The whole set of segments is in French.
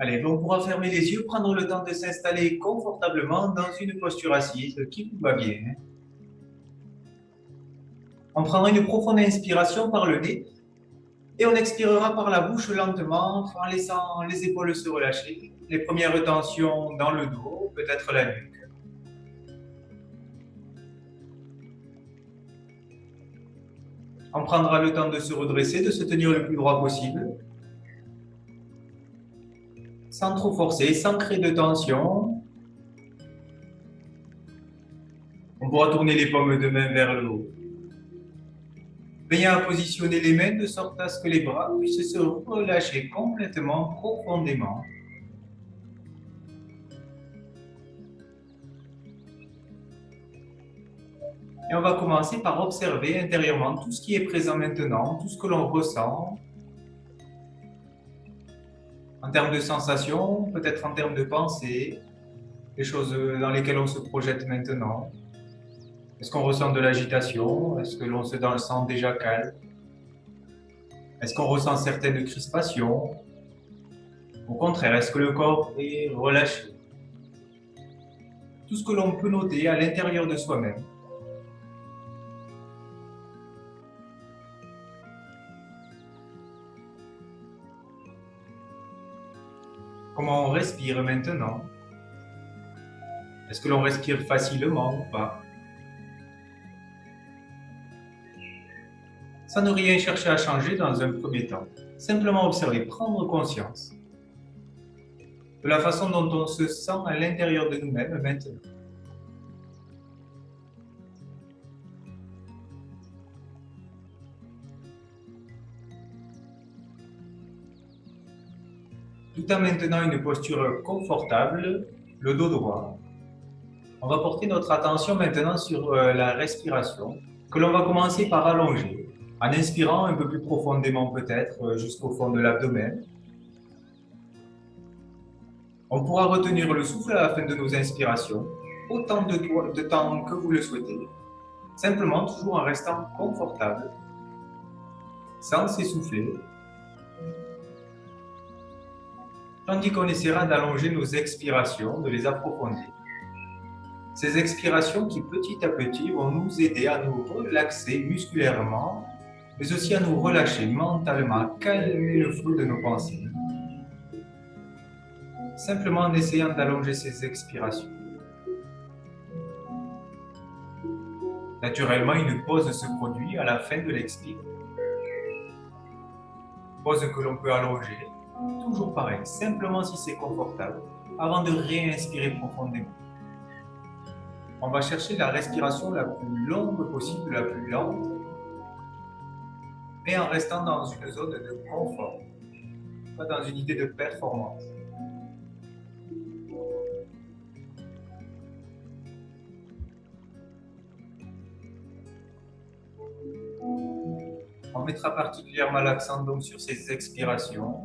Allez, on pourra fermer les yeux, prendre le temps de s'installer confortablement dans une posture assise qui vous va bien. On prendra une profonde inspiration par le nez et on expirera par la bouche lentement en laissant les épaules se relâcher. Les premières tensions dans le dos, peut-être la nuque. On prendra le temps de se redresser, de se tenir le plus droit possible, sans trop forcer, sans créer de tension. On pourra tourner les paumes de main vers le haut. Veillez à positionner les mains de sorte à ce que les bras puissent se relâcher complètement, profondément. Et on va commencer par observer intérieurement tout ce qui est présent maintenant, tout ce que l'on ressent. En termes de sensations, peut-être en termes de pensées, les choses dans lesquelles on se projette maintenant. Est-ce qu'on ressent de l'agitation? Est-ce que l'on se sent déjà calme? Est-ce qu'on ressent certaines crispations? Au contraire, est-ce que le corps est relâché? Tout ce que l'on peut noter à l'intérieur de soi-même. Comment on respire maintenant? Est-ce que l'on respire facilement ou pas? Sans ne rien chercher à changer dans un premier temps. Simplement observer, prendre conscience de la façon dont on se sent à l'intérieur de nous-mêmes maintenant. Tout en maintenant une posture confortable, le dos droit. On va porter notre attention maintenant sur la respiration, que l'on va commencer par allonger, en inspirant un peu plus profondément peut-être jusqu'au fond de l'abdomen. On pourra retenir le souffle à la fin de nos inspirations, autant de temps que vous le souhaitez, simplement toujours en restant confortable, sans s'essouffler, tandis qu'on essaiera d'allonger nos expirations, de les approfondir. Ces expirations qui petit à petit vont nous aider à nous relaxer musculairement, mais aussi à nous relâcher mentalement, à calmer le flot de nos pensées. Simplement en essayant d'allonger ces expirations. Naturellement, une pause se produit à la fin de l'expire. Pause que l'on peut allonger, toujours pareil, simplement si c'est confortable, avant de réinspirer profondément. On va chercher la respiration la plus longue possible, la plus lente, mais en restant dans une zone de confort, pas dans une idée de performance. On mettra particulièrement l'accent donc sur ces expirations,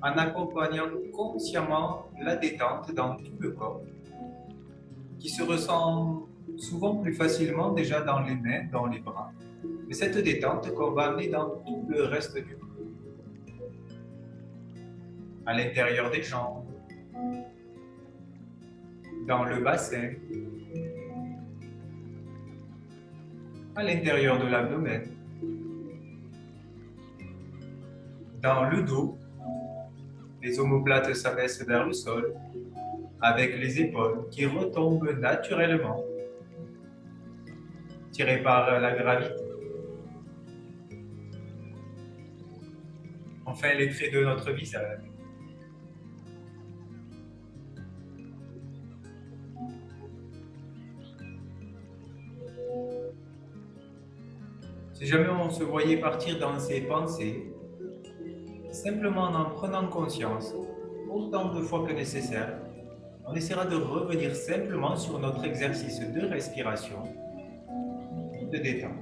en accompagnant consciemment la détente dans tout le corps, qui se ressent souvent plus facilement déjà dans les mains, dans les bras. Mais cette détente qu'on va amener dans tout le reste du corps, à l'intérieur des jambes, dans le bassin, à l'intérieur de l'abdomen, dans le dos. Les omoplates s'abaissent vers le sol, avec les épaules qui retombent naturellement, tirées par la gravité. Enfin, les traits de notre visage. Si jamais on se voyait partir dans ses pensées, simplement en prenant conscience, autant de fois que nécessaire, on essaiera de revenir simplement sur notre exercice de respiration, de détente.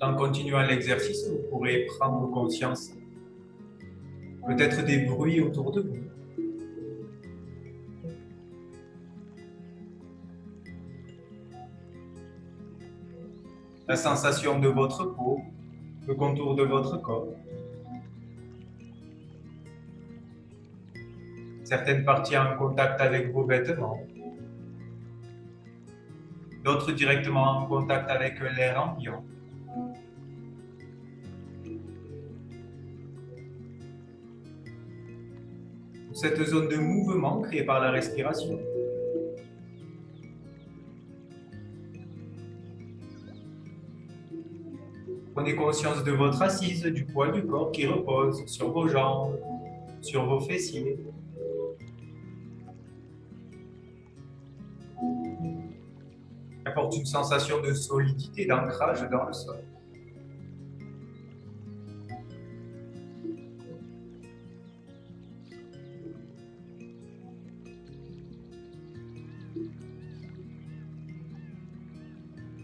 En continuant l'exercice, vous pourrez prendre conscience peut-être des bruits autour de vous. La sensation de votre peau, le contour de votre corps. Certaines parties en contact avec vos vêtements. D'autres directement en contact avec l'air ambiant. Cette zone de mouvement créée par la respiration. Prenez conscience de votre assise, du poids du corps qui repose sur vos jambes, sur vos fessiers. Apporte une sensation de solidité, d'ancrage dans le sol.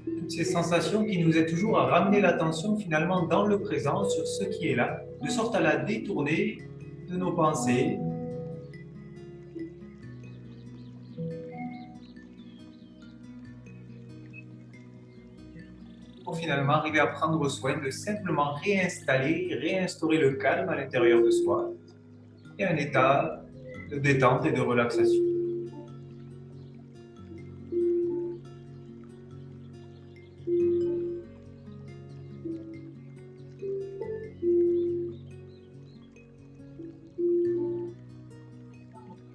Toutes ces sensations qui nous aident toujours à ramener l'attention finalement dans le présent sur ce qui est là, de sorte à la détourner de nos pensées. Pour finalement arriver à prendre soin de simplement réinstaurer le calme à l'intérieur de soi et un état de détente et de relaxation.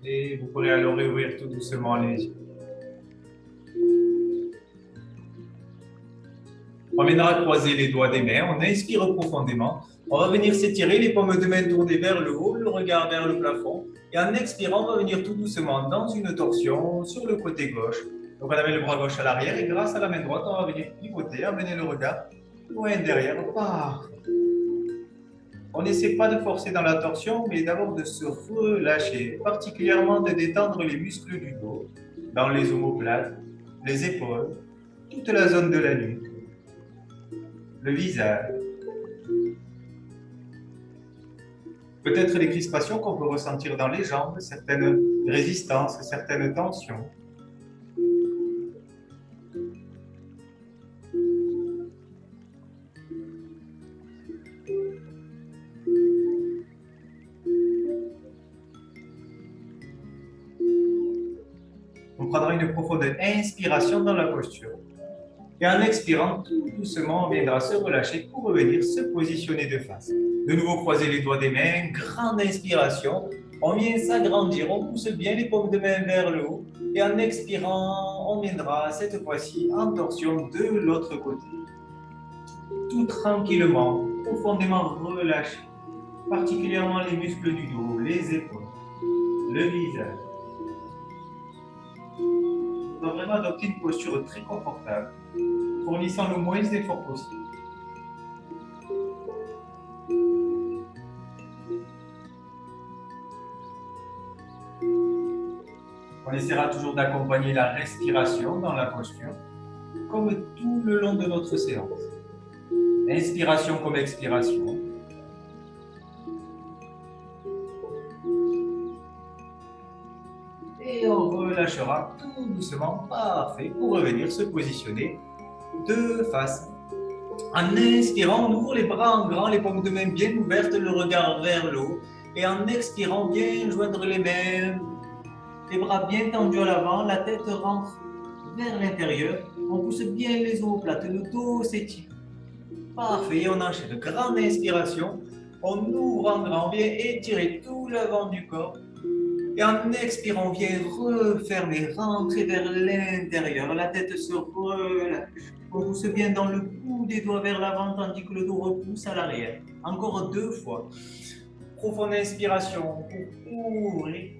Et vous pourrez alors réouvrir tout doucement les yeux. On viendra croiser les doigts des mains, on inspire profondément. On va venir s'étirer, les paumes de main tournées vers le haut, le regard vers le plafond. Et en expirant, on va venir tout doucement dans une torsion sur le côté gauche. Donc on amène le bras gauche à l'arrière et grâce à la main droite, on va venir pivoter, amener le regard loin derrière. Parfait. On n'essaie pas de forcer dans la torsion, mais d'abord de se relâcher, particulièrement de détendre les muscles du dos, dans les omoplates, les épaules, toute la zone de la nuque, le visage. Peut-être les crispations qu'on peut ressentir dans les jambes, certaines résistances, certaines tensions. On prendra une profonde inspiration dans la posture. Et en expirant, tout doucement, on viendra se relâcher pour revenir se positionner de face. De nouveau, croiser les doigts des mains, grande inspiration. On vient s'agrandir, on pousse bien les paumes de main vers le haut. Et en expirant, on viendra cette fois-ci en torsion de l'autre côté. Tout tranquillement, profondément relâché. Particulièrement les muscles du dos, les épaules, le visage. On va vraiment adopter une posture très confortable, fournissant le moins d'efforts possible. On essaiera toujours d'accompagner la respiration dans la posture, comme tout le long de notre séance. Inspiration comme expiration. Et on relâchera tout doucement, parfait, pour revenir se positionner de face. En inspirant, on ouvre les bras en grand, les paumes de main bien ouvertes, le regard vers le haut. Et en expirant, bien joindre les mains, les bras bien tendus à l'avant, la tête rentre vers l'intérieur. On pousse bien les omoplates, le dos s'étire. Parfait, et on enchaîne. Grande inspiration. On ouvre en grand, on vient étirer tout l'avant du corps. Et en expirant, on vient refermer, rentrer vers l'intérieur. La tête se relâche. On pousse bien dans le bout des doigts vers l'avant, tandis que le dos repousse à l'arrière. Encore 2 fois. Profonde inspiration pour ouvrir.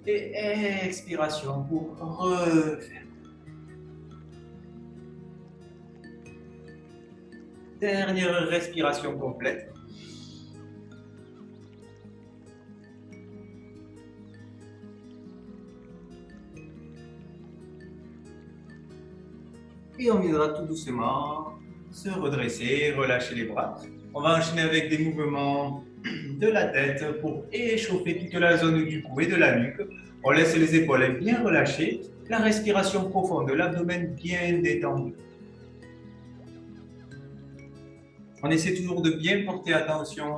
Et expiration pour refermer. Dernière respiration complète. Et on viendra tout doucement se redresser, relâcher les bras. On va enchaîner avec des mouvements de la tête pour échauffer toute la zone du cou et de la nuque. On laisse les épaules bien relâchées, la respiration profonde, l'abdomen bien détendu. On essaie toujours de bien porter attention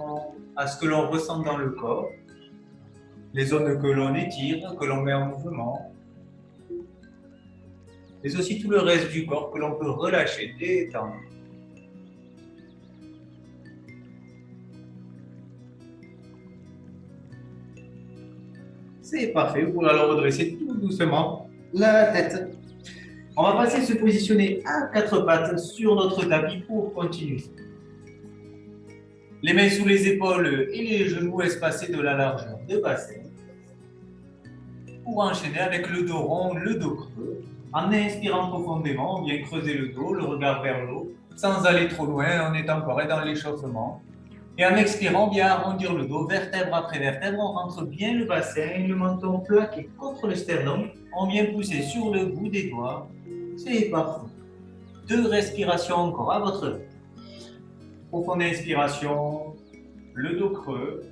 à ce que l'on ressent dans le corps, les zones que l'on étire, que l'on met en mouvement, mais aussi tout le reste du corps que l'on peut relâcher, détendre. C'est parfait, vous pouvez alors redresser tout doucement la tête. On va passer se positionner à quatre pattes sur notre tapis pour continuer. Les mains sous les épaules et les genoux espacés de la largeur de bassin. Pour enchaîner avec le dos rond, le dos creux. En inspirant profondément, on vient creuser le dos, le regard vers le haut, sans aller trop loin, on est encore dans l'échauffement. Et en expirant, bien arrondir le dos, vertèbre après vertèbre, on rentre bien le bassin, le menton plaqué contre le sternum. On vient pousser sur le bout des doigts. C'est parfait. 2 respirations encore à votre rythme. Profonde inspiration, le dos creux.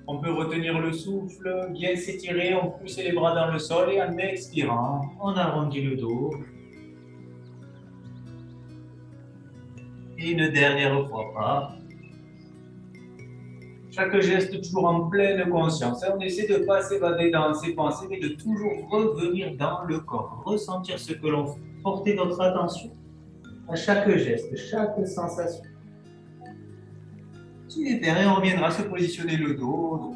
On peut retenir le souffle, bien s'étirer, on pousse les bras dans le sol et en expirant, on arrondit le dos. Et une dernière fois par. Chaque geste toujours en pleine conscience. On essaie de ne pas s'évader dans ses pensées, mais de toujours revenir dans le corps. Ressentir ce que l'on fait. Porter notre attention à chaque geste, chaque sensation. Super, et on reviendra se positionner le dos.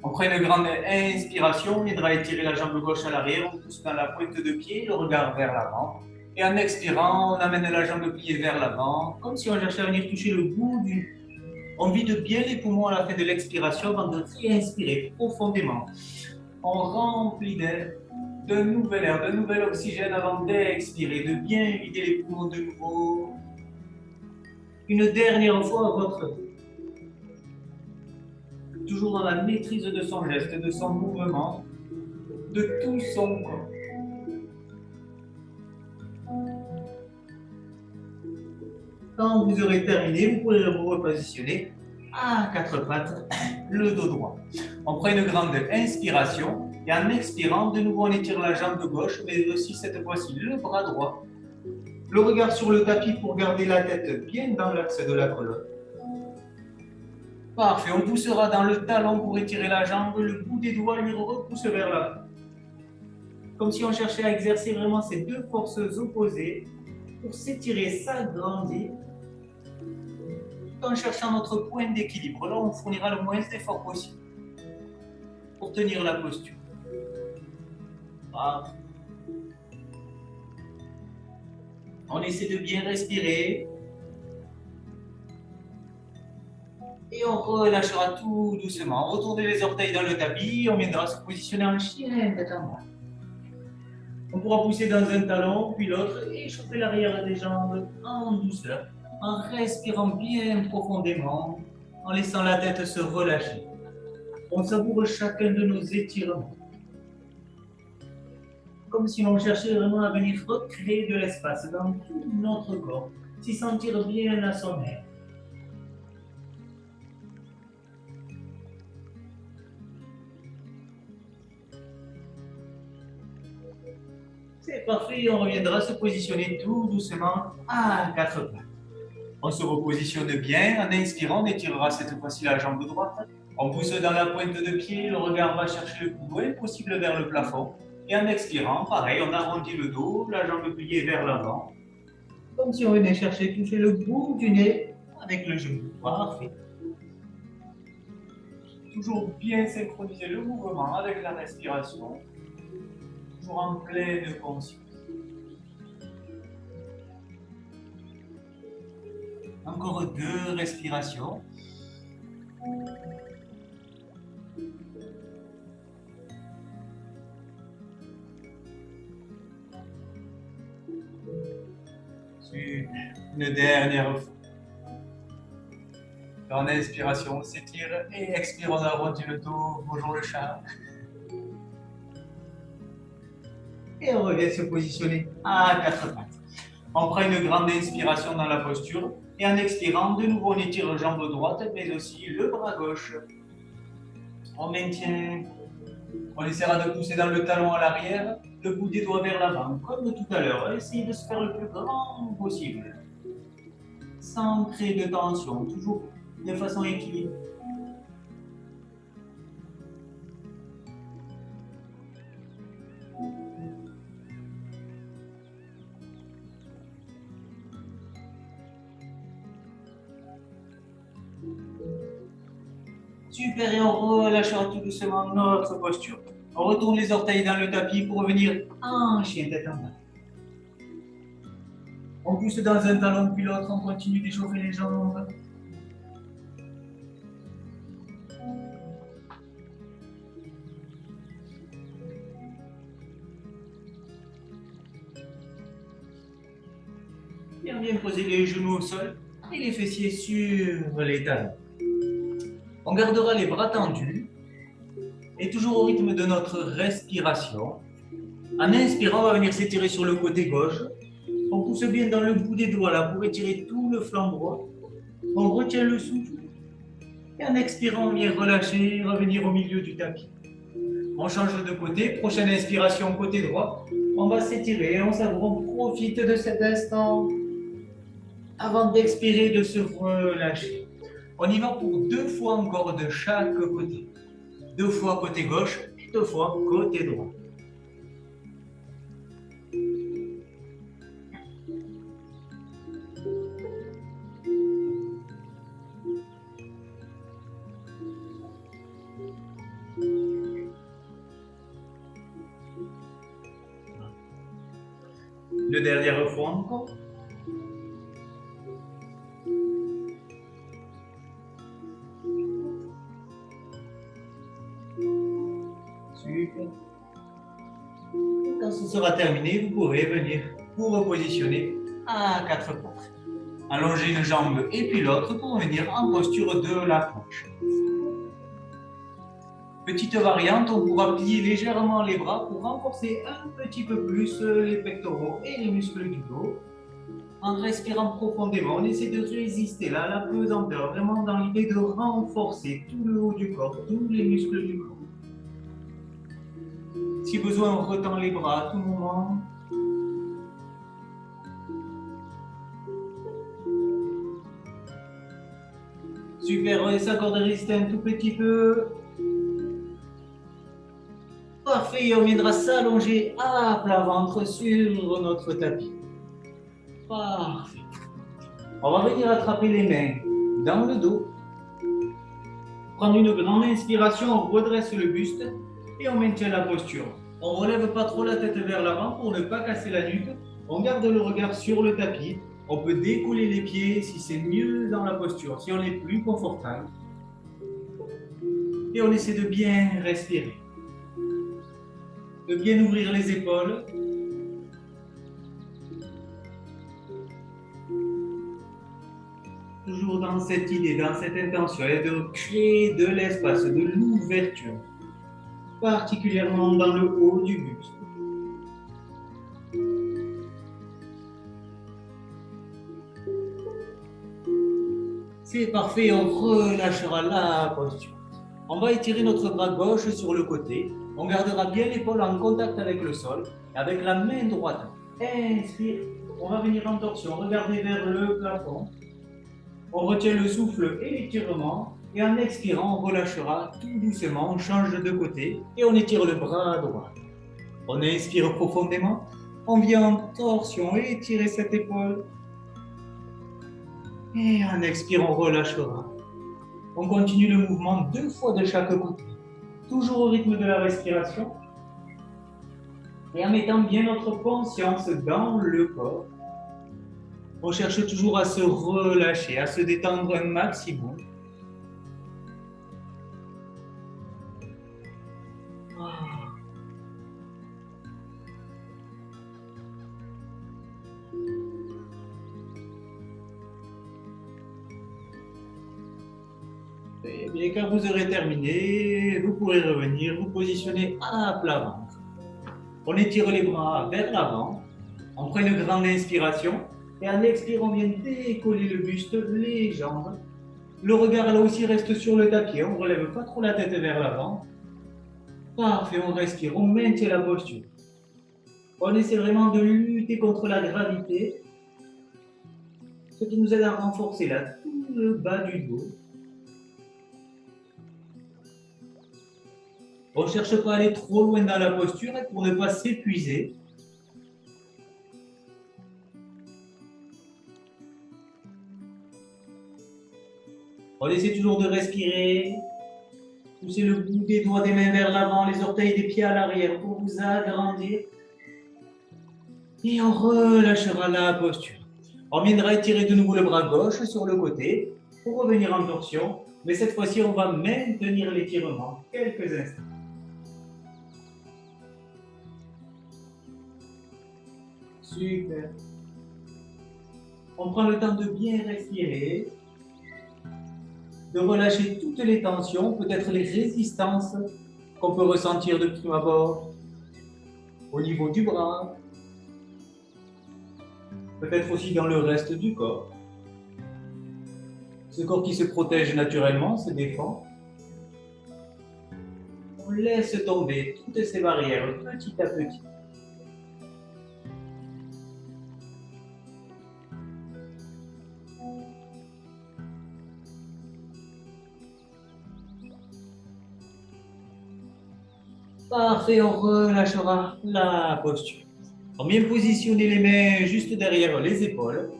On prend une grande inspiration, on viendra étirer la jambe gauche à l'arrière, on pousse dans la pointe de pied, le regard vers l'avant. Et en expirant, on amène la jambe pliée vers l'avant, comme si on cherchait à venir toucher le bout du... On vide bien les poumons à la fin de l'expiration avant de réinspirer profondément. On remplit d'air, de nouvel air, de nouvel oxygène avant d'expirer, de bien vider les poumons de nouveau. Une dernière fois à votre tour. Toujours dans la maîtrise de son geste, de son mouvement, de tout son corps. Quand vous aurez terminé, vous pourrez vous repositionner à quatre pattes, le dos droit. On prend une grande inspiration et en expirant, de nouveau on étire la jambe gauche, mais aussi cette fois-ci le bras droit. Le regard sur le tapis pour garder la tête bien dans l'axe de la colonne. Parfait, on poussera dans le talon pour étirer la jambe, le bout des doigts lui repousse vers l'avant. Comme si on cherchait à exercer vraiment ces deux forces opposées pour s'étirer, s'agrandir, tout en cherchant notre point d'équilibre. Là, on fournira le moins d'efforts possible pour tenir la posture. Parfait. On essaie de bien respirer. Et on relâchera tout doucement. Retournez les orteils dans le tapis. On viendra se positionner en chien tête en bas. On pourra pousser dans un talon, puis l'autre, et échauffer l'arrière des jambes en douceur, en respirant bien profondément, en laissant la tête se relâcher. On savoure chacun de nos étirements. Comme si l'on cherchait vraiment à venir recréer de l'espace dans tout notre corps, s'y sentir bien à son aise. C'est parfait, on reviendra se positionner tout doucement à quatre pattes. On se repositionne bien, en inspirant, on étirera cette fois-ci la jambe droite. On pousse dans la pointe de pied, le regard va chercher le plus loin possible vers le plafond. Et en expirant, pareil, on arrondit le dos, la jambe pliée vers l'avant. Comme si on venait chercher toucher le bout du nez avec le genou. Parfait. Toujours bien synchroniser le mouvement avec la respiration. Toujours en pleine conscience. Encore 2 respirations. Super. Une dernière fois. En inspiration, on s'étire et expire, on arrondit le dos. Bonjour le chat. Et on revient se positionner à quatre pattes. On prend une grande inspiration dans la posture et en expirant, de nouveau on étire la jambe droite mais aussi le bras gauche. On maintient, on essaiera de pousser dans le talon à l'arrière, le bout des doigts vers l'avant, comme tout à l'heure. Essayez de se faire le plus grand possible, sans créer de tension, toujours de façon équilibrée. Super, et on relâchera tout doucement notre posture. On retourne les orteils dans le tapis pour revenir en chien tête en bas. On pousse dans un talon puis l'autre, on continue d'échauffer les jambes. Et on vient poser les genoux au sol et les fessiers sur les talons. On gardera les bras tendus et toujours au rythme de notre respiration. En inspirant, on va venir s'étirer sur le côté gauche. On pousse bien dans le bout des doigts là pour étirer tout le flanc droit. On retient le souffle. Et en expirant, on vient relâcher, revenir au milieu du tapis. On change de côté. Prochaine inspiration, côté droit. On va s'étirer, on savoure, on profite de cet instant avant d'expirer, de se relâcher. On y va pour 2 fois encore de chaque côté. 2 fois côté gauche et 2 fois côté droit. Une dernière fois encore. Super. Quand ce sera terminé, vous pourrez venir vous repositionner à 4 pattes. Allonger une jambe et puis l'autre pour venir en posture de la planche. Petite variante, on pourra plier légèrement les bras pour renforcer un petit peu plus les pectoraux et les muscles du dos. En respirant profondément, on essaie de résister là, à la pesanteur, vraiment dans l'idée de renforcer tout le haut du corps, tous les muscles du corps. Si besoin, on retend les bras à tout moment. Super, on s'accorde de résister un tout petit peu. Parfait, on viendra s'allonger à plat ventre sur notre tapis. Parfait. On va venir attraper les mains dans le dos. Prendre une grande inspiration, on redresse le buste et on maintient la posture. On ne relève pas trop la tête vers l'avant pour ne pas casser la nuque. On garde le regard sur le tapis. On peut décoller les pieds si c'est mieux dans la posture, si on est plus confortable. Et on essaie de bien respirer. De bien ouvrir les épaules. Toujours dans cette idée, dans cette intention, et de créer de l'espace, de l'ouverture, particulièrement dans le haut du buste. C'est parfait, on relâchera la posture. On va étirer notre bras gauche sur le côté. On gardera bien l'épaule en contact avec le sol. Avec la main droite, inspire. On va venir en torsion, regardez vers le plafond. On retient le souffle et l'étirement. Et en expirant, on relâchera tout doucement. On change de côté et on étire le bras droit. On inspire profondément. On vient en torsion et étirer cette épaule. Et en expirant, on relâchera. On continue le mouvement 2 fois de chaque côté. Toujours au rythme de la respiration. Et en mettant bien notre conscience dans le corps. On cherche toujours à se relâcher, à se détendre un maximum. Et bien, quand vous aurez terminé, vous pourrez revenir, vous positionner à plat ventre. On étire les bras vers l'avant. On prend une grande inspiration. Et en expirant, on vient décoller le buste, les jambes. Le regard là aussi reste sur le tapis. On ne relève pas trop la tête vers l'avant. Parfait, on respire, on maintient la posture. On essaie vraiment de lutter contre la gravité, ce qui nous aide à renforcer là tout le bas du dos. On ne cherche pas à aller trop loin dans la posture pour ne pas s'épuiser. On essaie toujours de respirer. Poussez le bout des doigts des mains vers l'avant, les orteils des pieds à l'arrière pour vous agrandir. Et on relâchera la posture. On viendra étirer de nouveau le bras gauche sur le côté pour revenir en torsion. Mais cette fois-ci, on va maintenir l'étirement quelques instants. Super. On prend le temps de bien respirer, de relâcher toutes les tensions, peut-être les résistances qu'on peut ressentir de prime abord au niveau du bras, peut-être aussi dans le reste du corps. Ce corps qui se protège naturellement, se défend. On laisse tomber toutes ces barrières petit à petit. Parfait, on relâchera la posture. On vient positionner les mains juste derrière les épaules.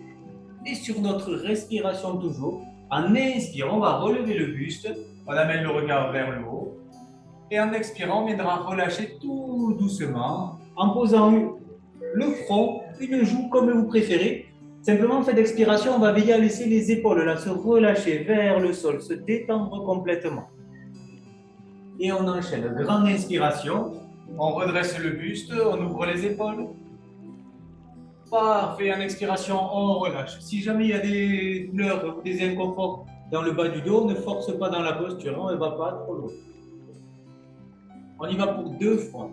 Et sur notre respiration toujours, en inspirant, on va relever le buste. On amène le regard vers le haut. Et en expirant, on viendra relâcher tout doucement. En posant le front, une joue comme vous préférez. Simplement, en fait d'expiration, on va veiller à laisser les épaules là se relâcher vers le sol, se détendre complètement. Et on enchaîne. Grande inspiration. On redresse le buste, on ouvre les épaules. Parfait, en expiration, on relâche. Si jamais il y a des douleurs ou des inconforts dans le bas du dos, ne force pas dans la posture, on ne va pas trop loin. On y va pour 2 fois.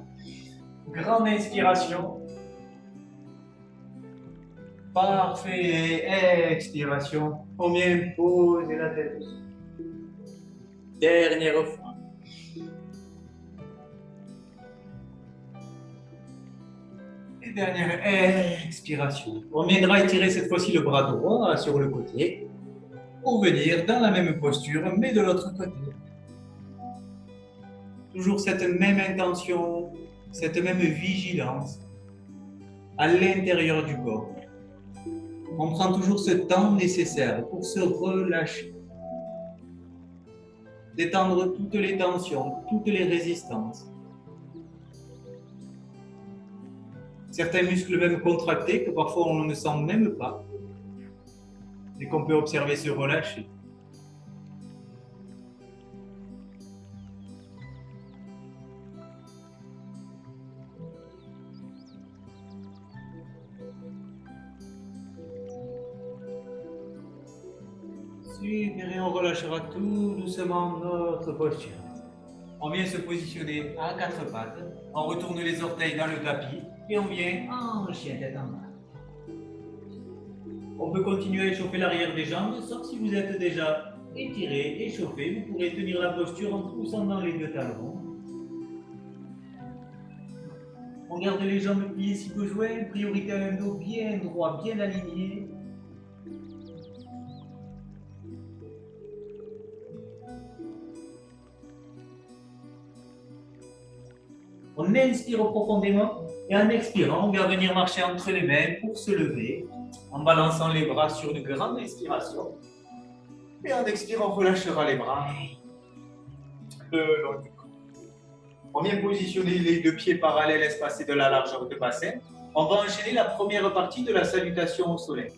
Grande inspiration. Parfait, expiration. On vient poser la tête. Dernière fois. Et dernière expiration. On viendra étirer cette fois-ci le bras droit sur le côté pour venir dans la même posture, mais de l'autre côté. Toujours cette même intention, cette même vigilance à l'intérieur du corps. On prend toujours ce temps nécessaire pour se relâcher, détendre toutes les tensions, toutes les résistances. Certains muscles même contractés que parfois on ne sent même pas et qu'on peut observer se relâcher. Super, et on relâchera tout doucement notre posture. On vient se positionner à 4 pattes, on retourne les orteils dans le tapis et on vient en chien tête en bas. On peut continuer à échauffer l'arrière des jambes, sauf si vous êtes déjà étiré, échauffé, vous pourrez tenir la posture en poussant dans les 2 talons. On garde les jambes pliées si besoin, priorité à un dos bien droit, bien aligné. On inspire profondément et en expirant, on va venir marcher entre les mains pour se lever en balançant les bras sur une grande inspiration. Et en expirant, on relâchera les bras le long du corps. On vient positionner les 2 pieds parallèles espacés de la largeur de bassin. On va enchaîner la première partie de la salutation au soleil.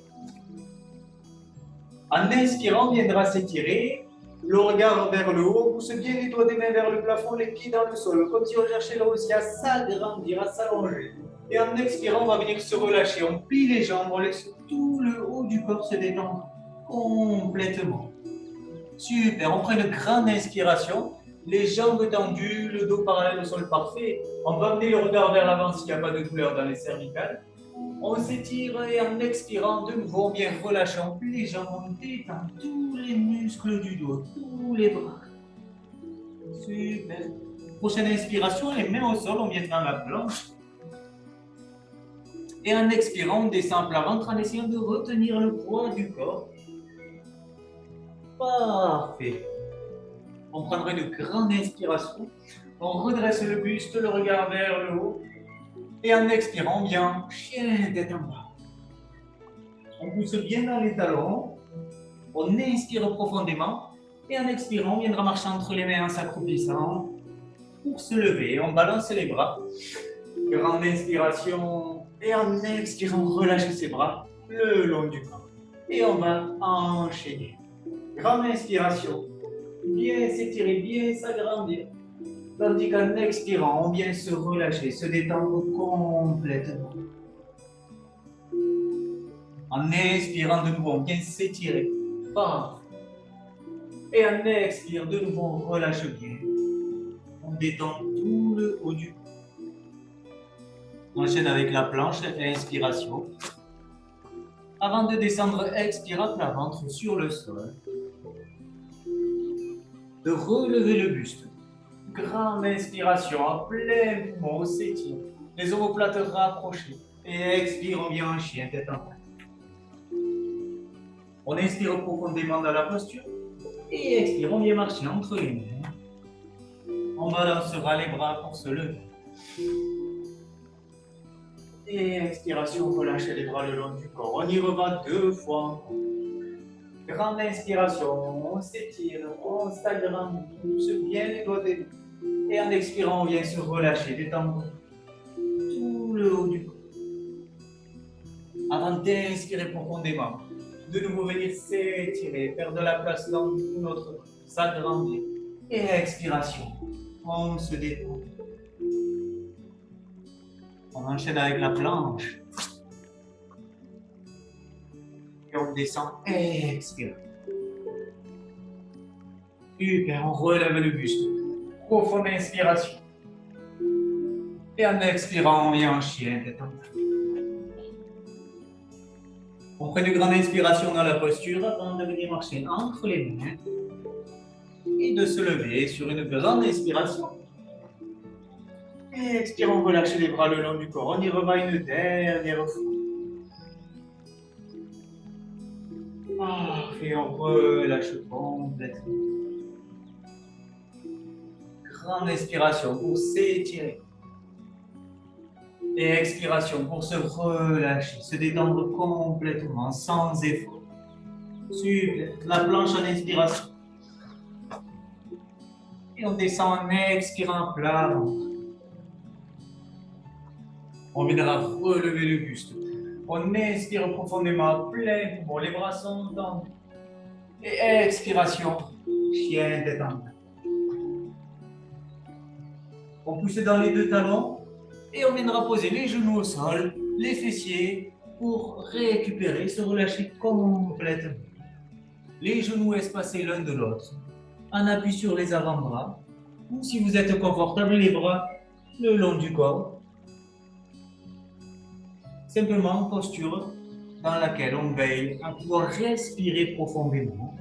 En inspirant, on viendra s'étirer. Le regard vers le haut, pousse bien les doigts des mains vers le plafond, les pieds dans le sol, comme si on cherchait là aussi à s'agrandir, à s'allonger. Et en expirant, on va venir se relâcher. On plie les jambes, on laisse tout le haut du corps se détendre complètement. Super, on prend une grande inspiration. Les jambes tendues, le dos parallèle au sol parfait. On va amener le regard vers l'avant s'il n'y a pas de douleur dans les cervicales. On s'étire et en expirant de nouveau, on vient relâcher en les jambes, on détend tous les muscles du dos, tous les bras. Super. Prochaine inspiration, les mains au sol, on vient dans la planche. Et en expirant, on descend à plat ventre en essayant de retenir le poids du corps. Parfait. On prendra une grande inspiration. On redresse le buste, le regard vers le haut. Et en expirant, on vient chien tête en bas. On pousse bien dans les talons. On inspire profondément. Et en expirant, on viendra marcher entre les mains en s'accroupissant. Pour se lever, on balance les bras. Grande inspiration. Et en expirant, on relâche ses bras le long du corps. Et on va enchaîner. Grande inspiration. Bien s'étirer, bien s'agrandir. Tandis qu'en expirant, on vient se relâcher, se détendre complètement. En inspirant de nouveau, on vient s'étirer. Parfait. Et en expirant de nouveau, on relâche bien. On détend tout le haut du corps. On enchaîne avec la planche, inspiration. Avant de descendre, expire à plat ventre sur le sol. De relever le buste. Grande inspiration, en plein poumon, on s'étire. Les omoplates rapprochées. Et expire, on vient en chien, tête en bas. On inspire profondément dans la posture. Et expire, on vient marcher entre les mains. On balancera les bras pour se lever. Et expiration, relâchez les bras le long du corps. On y reva 2 fois encore. Grande inspiration, on s'étire, on s'agrandit, on pousse bien les doigts des mains. Et en expirant, on vient se relâcher, détendre tout le haut du corps. Avant d'inspirer profondément, de nouveau venir s'étirer, faire de la place dans notre corps, s'agrandir. Et expiration, on se détend. On enchaîne avec la planche. Et on descend, expire. Super, on relève le buste. Profonde inspiration. Et en expirant, on vient en chien, détente. On prend une grande inspiration dans la posture avant de venir marcher entre les mains. Et de se lever sur une grande inspiration. Et expirons, relâche les bras le long du corps. On y remet une dernière fois. Et on relâche complètement. Grande inspiration pour s'étirer. Et expiration pour se relâcher, se détendre complètement, sans effort. Super. La planche en inspiration. Et on descend en expirant plat ventre. On viendra relever le buste. On inspire profondément, plein poumon, les bras sont tendus. Et expiration, chien tête en bas. On pousse dans les 2 talons et on viendra poser les genoux au sol, les fessiers pour récupérer, se relâcher complètement. Les genoux espacés l'un de l'autre, en appui sur les avant-bras, ou si vous êtes confortable, les bras le long du corps. Simplement une posture dans laquelle on veille à pouvoir respirer profondément.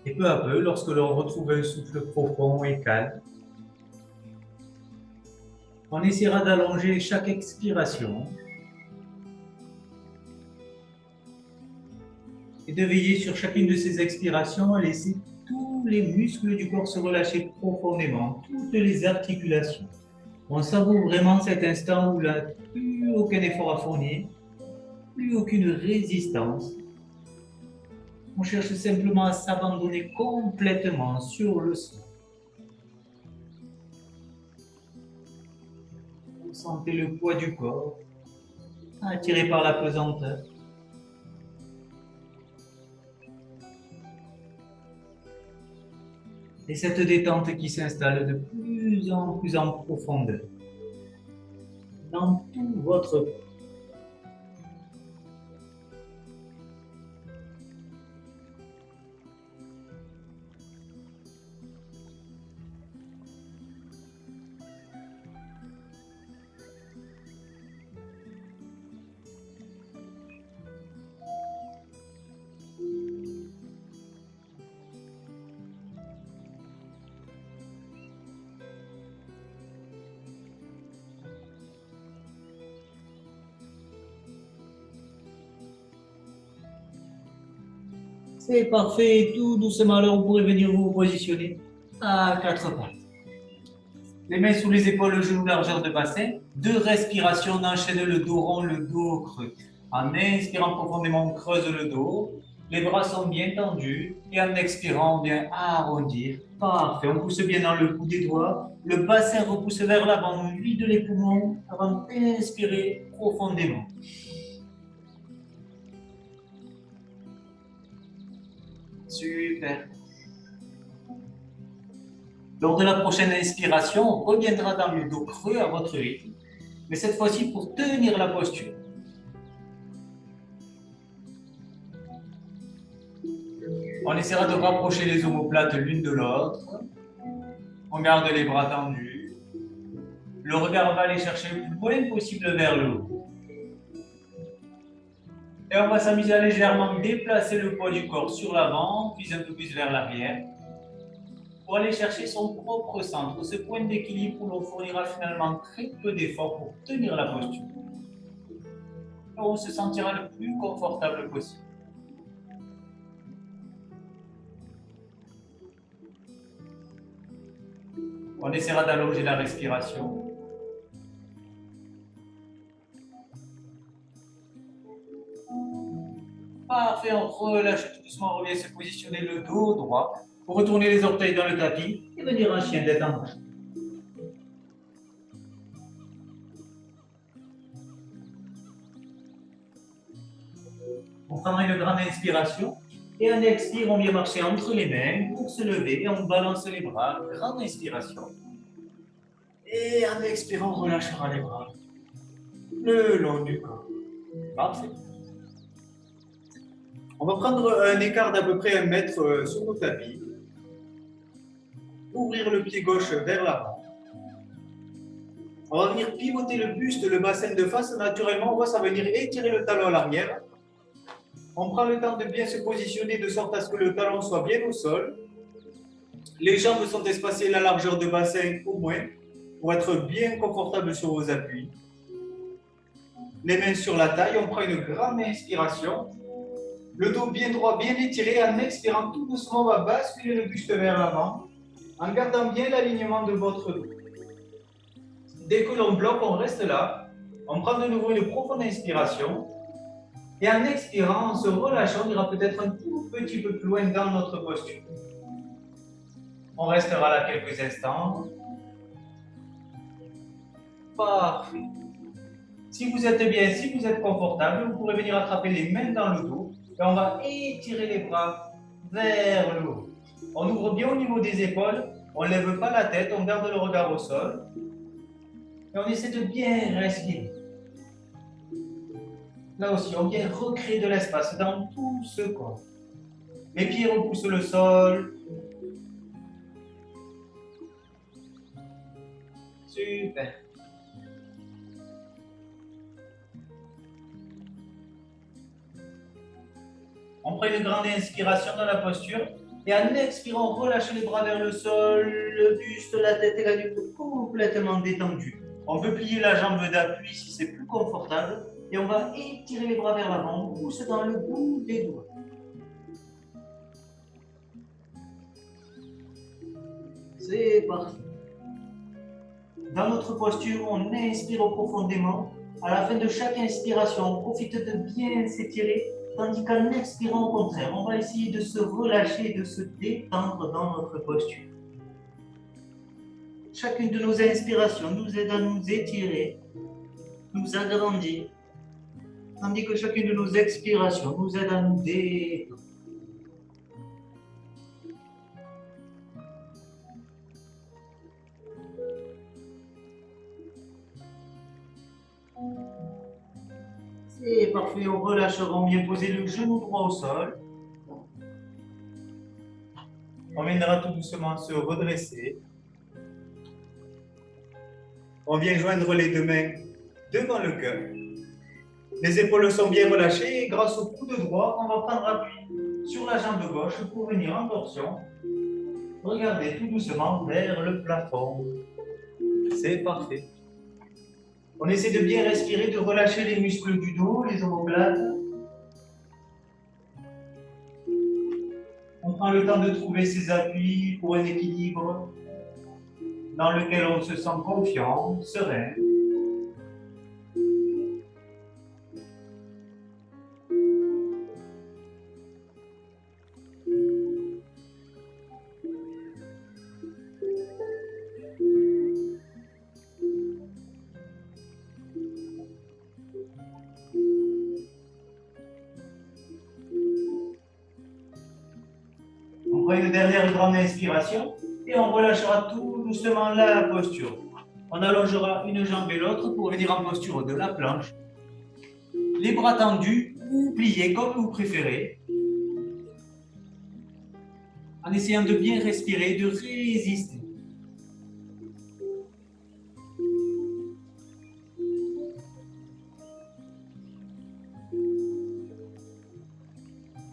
Et peu à peu, lorsque l'on retrouve un souffle profond et calme, on essaiera d'allonger chaque expiration et de veiller sur chacune de ces expirations à laisser tous les muscles du corps se relâcher profondément, toutes les articulations. On savoure vraiment cet instant où il n'y a plus aucun effort à fournir, plus aucune résistance. On cherche simplement à s'abandonner complètement sur le sol. Vous sentez le poids du corps, attiré par la pesanteur. Et cette détente qui s'installe de plus en profondeur dans tout votre corps. C'est parfait, tout doucement, alors vous pourrez venir vous positionner à quatre pattes. Les mains sous les épaules, le genou largeur de bassin. 2 respirations, on enchaîne le dos rond, le dos creux. En inspirant profondément, on creuse le dos. Les bras sont bien tendus. Et en expirant, on vient arrondir. Parfait, on pousse bien dans le bout des doigts. Le bassin repousse vers l'avant, on vide les poumons avant d'inspirer profondément. Super. Lors de la prochaine inspiration, on reviendra dans le dos creux à votre rythme, mais cette fois-ci pour tenir la posture. On essaiera de rapprocher les omoplates l'une de l'autre. On garde les bras tendus. Le regard va aller chercher le plus loin possible vers le haut. Et on va s'amuser à légèrement déplacer le poids du corps sur l'avant, puis un peu plus vers l'arrière, pour aller chercher son propre centre, ce point d'équilibre où l'on fournira finalement très peu d'efforts pour tenir la posture. Et on se sentira le plus confortable possible. On essaiera d'allonger la respiration. Parfait, on relâche tout doucement, on revient se positionner le dos droit pour retourner les orteils dans le tapis et venir en chien tête en bas. On prendra une grande inspiration et en expire, on vient marcher entre les mains pour se lever et on balance les bras. Grande inspiration. Et en expirant, on relâchera les bras le long du corps. Parfait. On va prendre un écart d'à peu près 1 mètre sur nos tapis. Ouvrir le pied gauche vers l'avant. On va venir pivoter le buste, le bassin de face. Naturellement, on va ça venir étirer le talon à l'arrière. On prend le temps de bien se positionner de sorte à ce que le talon soit bien au sol. Les jambes sont espacées la largeur de bassin au moins pour être bien confortable sur vos appuis. Les mains sur la taille, on prend une grande inspiration. Le dos bien droit, bien étiré. En expirant tout doucement, on va basculer le buste vers l'avant en gardant bien l'alignement de votre dos. Dès que l'on bloque, on reste là. On prend de nouveau une profonde inspiration. Et en expirant, en se relâchant, on ira peut-être un tout petit peu plus loin dans notre posture. On restera là quelques instants. Parfait. Si vous êtes bien, si vous êtes confortable, vous pourrez venir attraper les mains dans le dos. Et on va étirer les bras vers le haut. On ouvre bien au niveau des épaules. On ne lève pas la tête, on garde le regard au sol. Et on essaie de bien respirer. Là aussi, on vient recréer de l'espace dans tout ce corps. Les pieds repoussent le sol. Super. On prend une grande inspiration dans la posture. Et en expirant, on relâche les bras vers le sol, le buste, la tête et la nuque complètement détendus. On peut plier la jambe d'appui si c'est plus confortable. Et on va étirer les bras vers l'avant, on pousse dans le bout des doigts. C'est parti. Dans notre posture, on inspire profondément. À la fin de chaque inspiration, on profite de bien s'étirer, tandis qu'en expirant, au contraire, on va essayer de se relâcher, de se détendre dans notre posture. Chacune de nos inspirations nous aide à nous étirer, nous agrandir, tandis que chacune de nos expirations nous aide à nous détendre. C'est parfait, on relâchera, on vient poser le genou droit au sol. On viendra tout doucement se redresser. On vient joindre les deux mains devant le cœur. Les épaules sont bien relâchées et grâce au coude droit, on va prendre appui sur la jambe gauche pour venir en torsion. Regardez tout doucement vers le plafond. C'est parfait. On essaie de bien respirer, de relâcher les muscles du dos, les omoplates. On prend le temps de trouver ses appuis pour un équilibre dans lequel on se sent confiant, serein. On prend une dernière grande inspiration et on relâchera tout doucement la posture. On allongera une jambe et l'autre pour venir en posture de la planche. Les bras tendus ou pliés comme vous préférez. En essayant de bien respirer, de résister.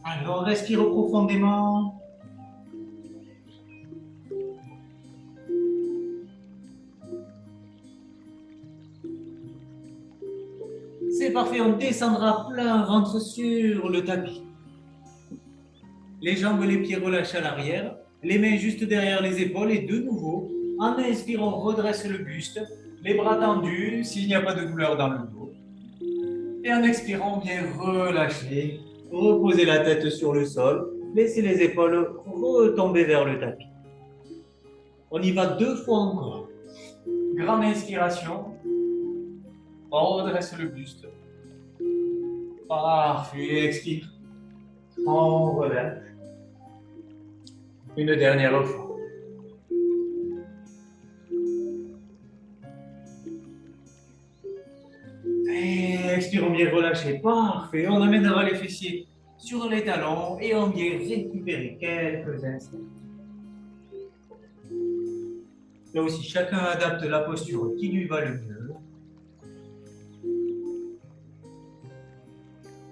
Alors, respire profondément. C'est parfait, on descendra plein ventre sur le tapis. Les jambes et les pieds relâchés à l'arrière, les mains juste derrière les épaules et de nouveau, en inspirant, on redresse le buste, les bras tendus s'il n'y a pas de douleur dans le dos. Et en expirant, on vient relâcher, reposer la tête sur le sol, laisser les épaules retomber vers le tapis. On y va 2 fois encore. Grande inspiration. On redresse le buste. Parfait, expire. On relâche. Une dernière fois. Et expire, on vient relâcher. Parfait. On amènera les fessiers sur les talons et on vient récupérer quelques instants. Là aussi, chacun adapte la posture qui lui va le mieux.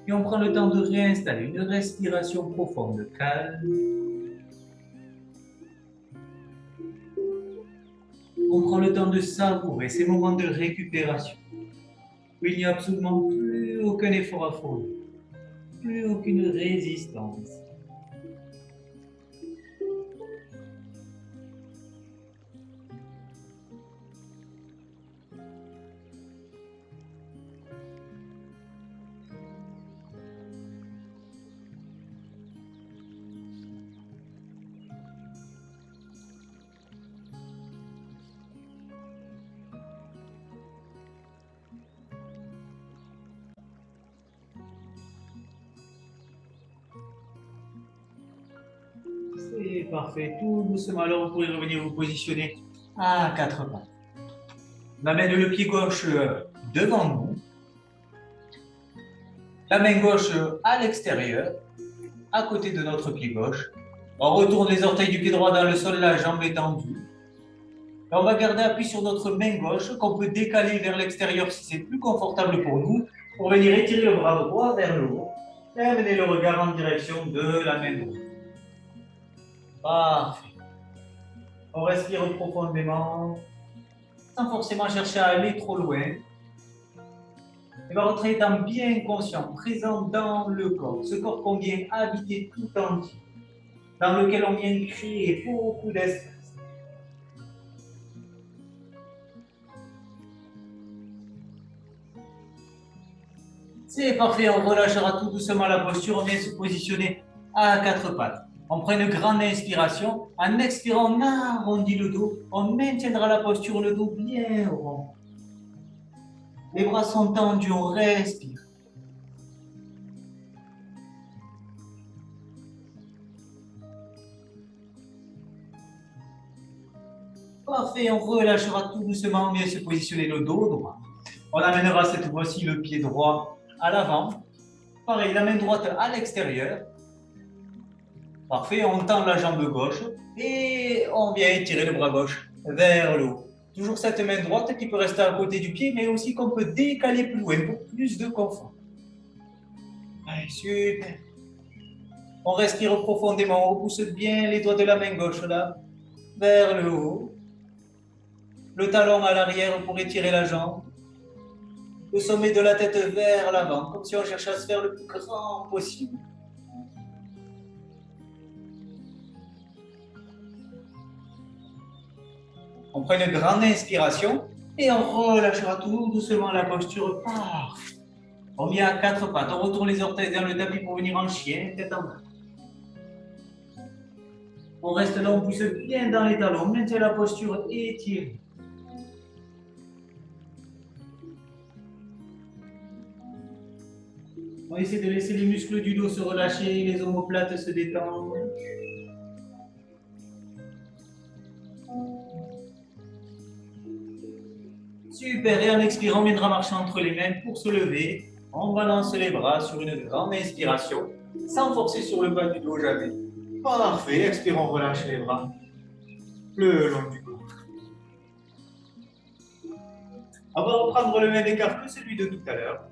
Et on prend le temps de réinstaller une respiration profonde, calme. On prend le temps de savourer ces moments de récupération, où il n'y a absolument plus aucun effort à fournir, plus aucune résistance. C'est parfait, tout doucement. Alors vous pourrez revenir vous positionner à 4 pattes. On amène le pied gauche devant nous, la main gauche à l'extérieur, à côté de notre pied gauche. On retourne les orteils du pied droit dans le sol, la jambe est tendue. Et on va garder appui sur notre main gauche qu'on peut décaler vers l'extérieur si c'est plus confortable pour nous, pour venir étirer le bras droit vers le haut et amener le regard en direction de la main droite. Parfait. On respire profondément, sans forcément chercher à aller trop loin. Et votre étant bien conscient, présent dans le corps, ce corps qu'on vient habiter tout entier, dans lequel on vient créer beaucoup d'espace. C'est parfait, on relâchera tout doucement la posture, on vient se positionner à 4 pattes. On prend une grande inspiration, en expirant, on arrondit le dos, on maintiendra la posture, le dos bien rond. Les bras sont tendus, on respire. Parfait, on relâchera tout doucement, on vient se positionner le dos droit. On amènera cette fois-ci le pied droit à l'avant. Pareil, la main droite à l'extérieur. Parfait, on tend la jambe gauche et on vient étirer le bras gauche vers le haut. Toujours cette main droite qui peut rester à côté du pied, mais aussi qu'on peut décaler plus loin pour plus de confort. Allez, super. On respire profondément, on pousse bien les doigts de la main gauche là, vers le haut. Le talon à l'arrière pour étirer la jambe. Le sommet de la tête vers l'avant, comme si on cherchait à se faire le plus grand possible. On prend une grande inspiration et on relâchera tout doucement la posture. On vient à quatre pattes, on retourne les orteils dans le tapis pour venir en chien, tête en bas. On reste là, on pousse bien dans les talons, maintient la posture étirée. On essaie de laisser les muscles du dos se relâcher, les omoplates se détendre. Super, et en expirant, on viendra marcher entre les mains pour se lever. On balance les bras sur une grande inspiration, sans forcer sur le bas du dos jamais. Parfait, expirons, relâche les bras le long du corps. On va reprendre le même écart que celui de tout à l'heure.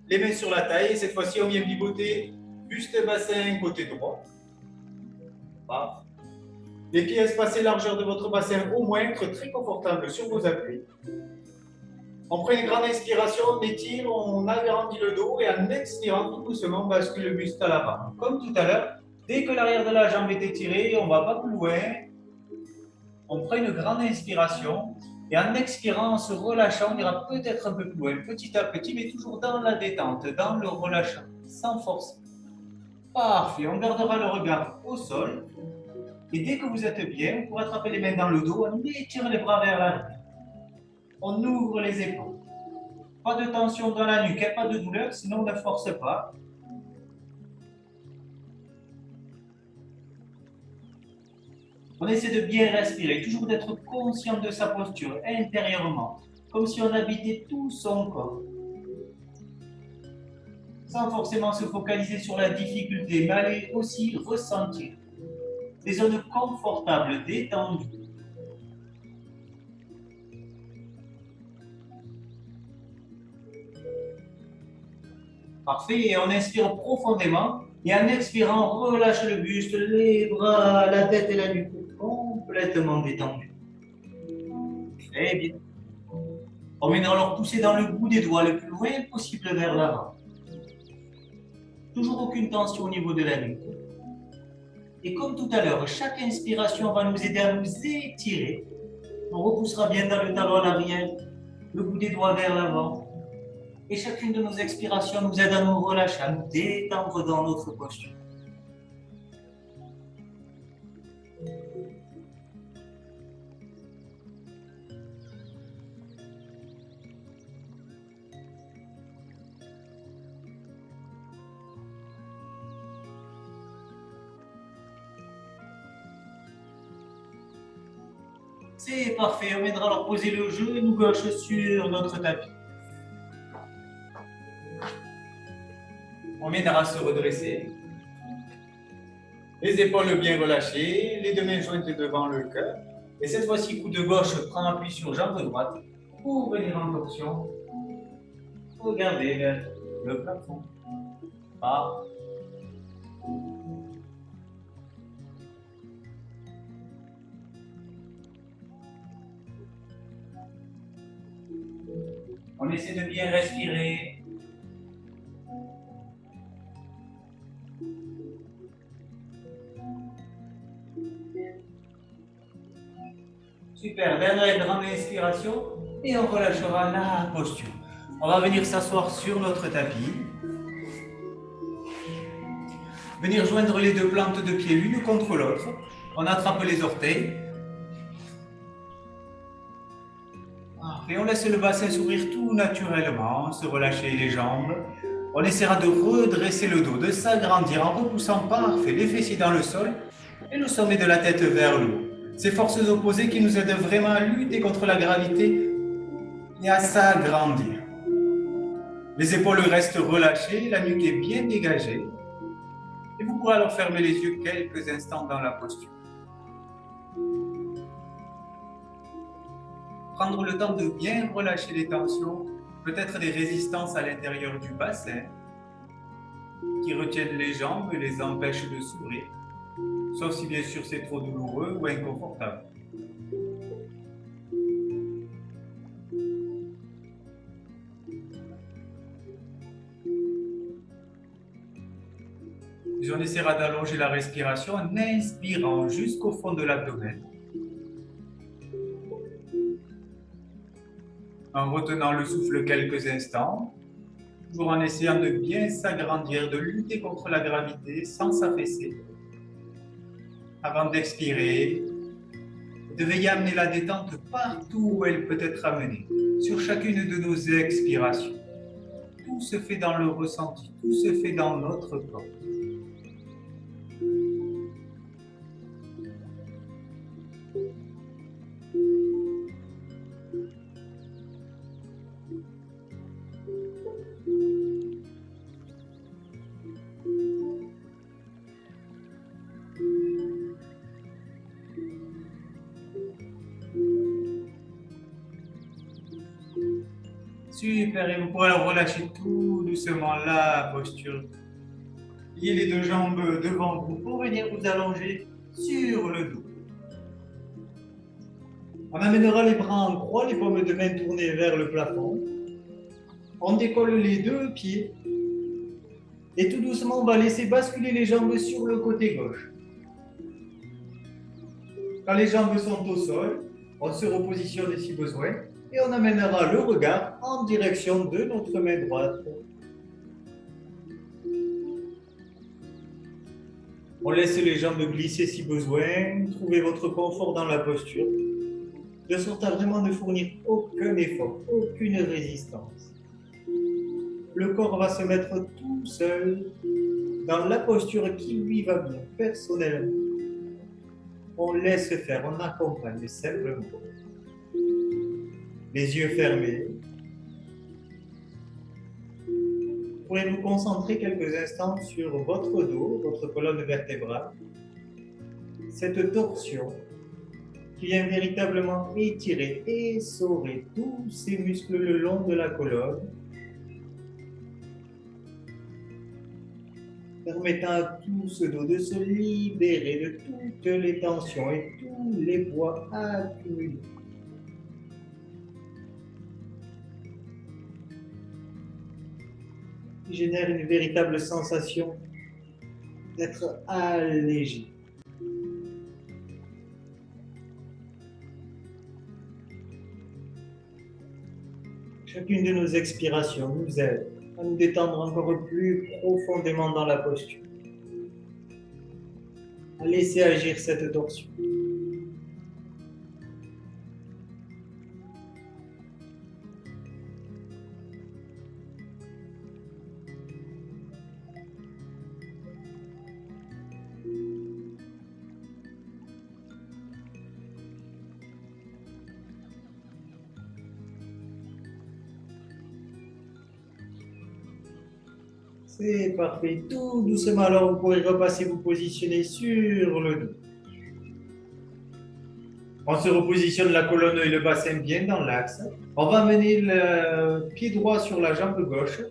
Les mains sur la taille, et cette fois-ci on vient pivoter buste bassin côté droit. Parfait. Les pieds espacés largeur de votre bassin au moins, être très confortable sur vos appuis. On prend une grande inspiration, on étire, on agrandit le dos et en expirant tout doucement, on bascule le buste à l'avant. Comme tout à l'heure, dès que l'arrière de la jambe est étirée, on ne va pas plus loin. On prend une grande inspiration et en expirant, en se relâchant, on ira peut-être un peu plus loin, petit à petit, mais toujours dans la détente, dans le relâchement, sans force. Parfait, on gardera le regard au sol. Et dès que vous êtes bien, vous attrapez les mains dans le dos, on étire les bras vers l'arrière. On ouvre les épaules. Pas de tension dans la nuque, pas de douleur, sinon on ne force pas. On essaie de bien respirer, toujours d'être conscient de sa posture intérieurement, comme si on habitait tout son corps. Sans forcément se focaliser sur la difficulté, mais aller aussi ressentir des zones confortables, détendues. Parfait, et on inspire profondément, et en expirant, on relâche le buste, les bras, la tête et la nuque complètement détendus. Très bien. On vient alors pousser dans le bout des doigts le plus loin possible vers l'avant. Toujours aucune tension au niveau de la nuque. Et comme tout à l'heure, chaque inspiration va nous aider à nous étirer. On repoussera bien dans le talon à l'arrière, le bout des doigts vers l'avant. Et chacune de nos expirations nous aide à nous relâcher, à nous détendre dans notre posture. C'est parfait, on viendra alors poser le genou gauche sur notre tapis. On viendra se redresser. Les épaules bien relâchées, les deux mains jointes devant le cœur. Et cette fois-ci, coude gauche prend appui sur jambe droite pour venir en torsion. Regardez vers le plafond. Pas. On essaie de bien respirer. Super, dernière grande inspiration et on relâchera la posture. On va venir s'asseoir sur notre tapis. Venir joindre les deux plantes de pied l'une contre l'autre. On attrape les orteils. Et on laisse le bassin s'ouvrir tout naturellement, se relâcher les jambes. On essaiera de redresser le dos, de s'agrandir en repoussant parfait les fessiers dans le sol et le sommet de la tête vers le haut. Ces forces opposées qui nous aident vraiment à lutter contre la gravité et à s'agrandir. Les épaules restent relâchées, la nuque est bien dégagée. Et vous pourrez alors fermer les yeux quelques instants dans la posture. Prendre le temps de bien relâcher les tensions, peut-être des résistances à l'intérieur du bassin, qui retiennent les jambes et les empêchent de s'ouvrir, sauf si bien sûr c'est trop douloureux ou inconfortable. Puis on essaiera d'allonger la respiration en inspirant jusqu'au fond de l'abdomen, en retenant le souffle quelques instants, toujours en essayant de bien s'agrandir, de lutter contre la gravité sans s'affaisser. Avant d'expirer, de veiller à amener la détente partout où elle peut être amenée, sur chacune de nos expirations. Tout se fait dans le ressenti, tout se fait dans notre corps. Super, et vous pourrez relâcher tout doucement la posture. Liez les deux jambes devant vous pour venir vous allonger sur le dos. On amènera les bras en croix, les paumes de main tournées vers le plafond. On décolle les deux pieds. Et tout doucement, on va laisser basculer les jambes sur le côté gauche. Quand les jambes sont au sol, on se repositionne si besoin. Et on amènera le regard en direction de notre main droite. On laisse les jambes glisser si besoin. Trouvez votre confort dans la posture, de sorte à vraiment ne fournir aucun effort, aucune résistance. Le corps va se mettre tout seul dans la posture qui lui va bien, personnellement. On laisse faire, on accompagne simplement. Les yeux fermés. Vous pourrez vous concentrer quelques instants sur votre dos, votre colonne vertébrale. Cette torsion qui vient véritablement étirer, essorer tous ces muscles le long de la colonne, permettant à tout ce dos de se libérer de toutes les tensions et tous les poids accumulés. Qui génère une véritable sensation d'être allégé. Chacune de nos expirations nous aide à nous détendre encore plus profondément dans la posture, à laisser agir cette torsion. C'est parfait. Tout doucement, alors vous pourrez repasser, vous positionner sur le dos. On se repositionne la colonne et le bassin bien dans l'axe. On va amener le pied droit sur la jambe gauche.